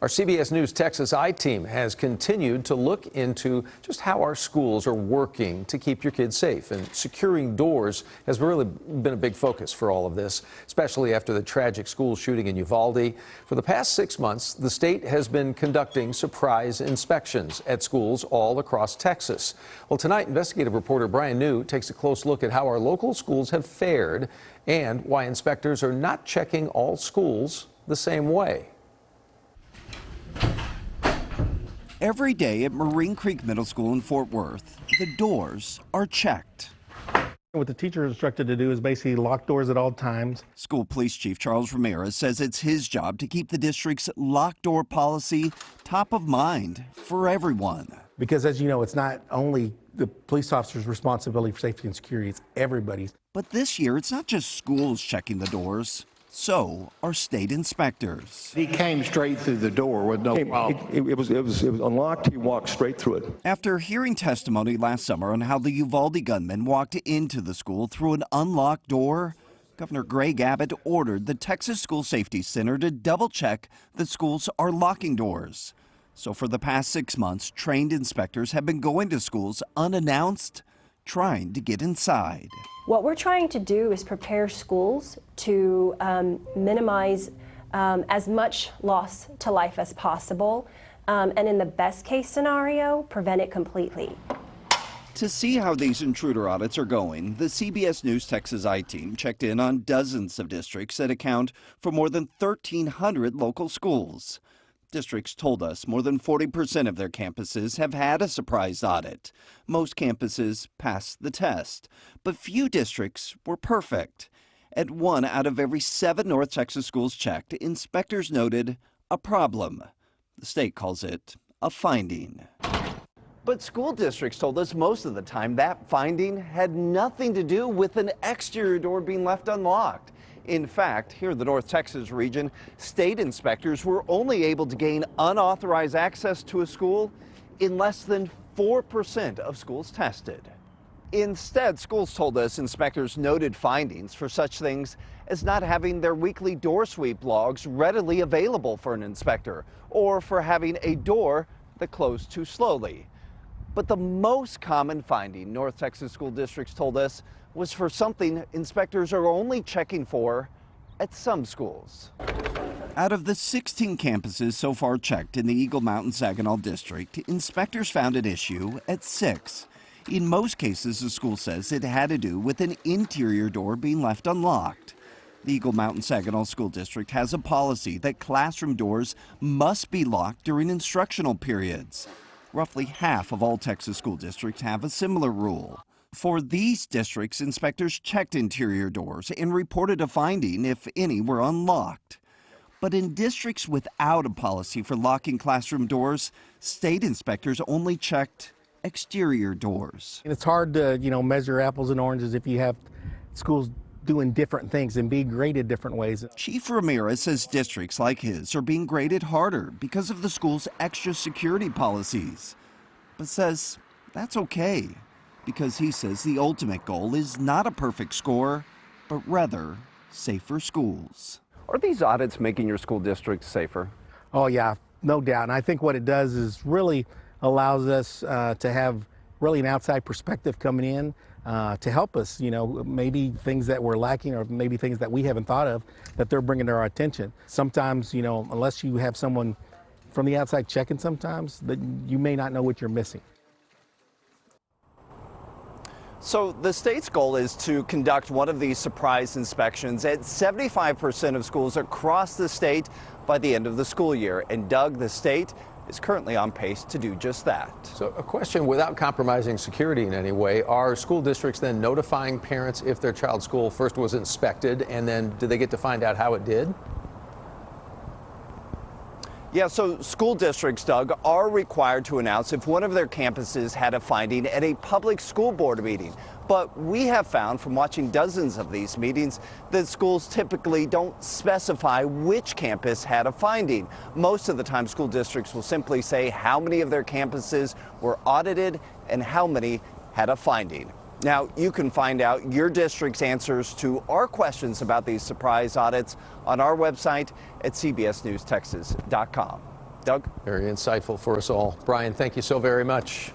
Our CBS News Texas I-Team has continued to look into just how our schools are working to keep your kids safe, and securing doors has really been a big focus for all of this, especially after the tragic school shooting in Uvalde. For the past 6 months, the state has been conducting surprise inspections at schools all across Texas. Well, tonight, investigative reporter Brian New takes a close look at how our local schools have fared and why inspectors are not checking all schools the same way. Every day at Marine Creek Middle School in Fort Worth, the doors are checked. What the teacher is instructed to do is basically lock doors at all times. School Police Chief Charles Ramirez says it's his job to keep the district's locked door policy top of mind for everyone. Because as you know, it's not only the police officer's responsibility for safety and security, it's everybody's. But this year, it's not just schools checking the doors. So are state inspectors. He came straight through the door with no problem. It was unlocked. He walked straight through it. After hearing testimony last summer on how the Uvalde gunman walked into the school through an unlocked door, Governor Greg Abbott ordered the Texas School Safety Center to double-check that schools are locking doors. So for the past 6 months, trained inspectors have been going to schools unannounced, trying to get inside. What we're trying to do is prepare schools to minimize as much loss to life as possible, and in the best case scenario, prevent it completely. To see how these intruder audits are going, the CBS News Texas I-Team checked in on dozens of districts that account for more than 1,300 local schools. Districts told us more than 40% of their campuses have had a surprise audit. Most campuses passed the test, but few districts were perfect. At 1 out of every 7 North Texas schools checked, inspectors noted a problem. The state calls it a finding. But school districts told us most of the time that finding had nothing to do with an exterior door being left unlocked. In fact, here in the North Texas region, state inspectors were only able to gain unauthorized access to a school in less than 4% of schools tested. Instead, schools told us inspectors noted findings for such things as not having their weekly door sweep logs readily available for an inspector, or for having a door that closed too slowly. But the most common finding North Texas school districts told us was for something inspectors are only checking for at some schools. Out of the 16 campuses so far checked in the Eagle Mountain-Saginaw district, inspectors found an issue at 6. In most cases, the school says it had to do with an interior door being left unlocked. The Eagle Mountain-Saginaw School District has a policy that classroom doors must be locked during instructional periods. Roughly half of all Texas school districts have a similar rule. For these districts, inspectors checked interior doors and reported a finding if any were unlocked. But in districts without a policy for locking classroom doors, state inspectors only checked exterior doors. It's hard to, measure apples and oranges if you have schools doing different things and being graded different ways. Chief Ramirez says districts like his are being graded harder because of the school's extra security policies, but says that's okay, because he says the ultimate goal is not a perfect score, but rather safer schools. Are these audits making your school district safer? Oh yeah, no doubt. And I think what it does is really allows us to have really an outside perspective coming in to help us, maybe things that we're lacking or maybe things that we haven't thought of that they're bringing to our attention. Sometimes, unless you have someone from the outside checking sometimes, that you may not know what you're missing. So the state's goal is to conduct one of these surprise inspections at 75% of schools across the state by the end of the school year. And Doug, the state is currently on pace to do just that. So a question, without compromising security in any way, are school districts then notifying parents if their child's school first was inspected, and then do they get to find out how it did? Yeah, so school districts, Doug, are required to announce if one of their campuses had a finding at a public school board meeting. But we have found from watching dozens of these meetings that schools typically don't specify which campus had a finding. Most of the time, school districts will simply say how many of their campuses were audited and how many had a finding. Now, you can find out your district's answers to our questions about these surprise audits on our website at cbsnewstexas.com. Doug? Very insightful for us all. Brian, thank you so very much.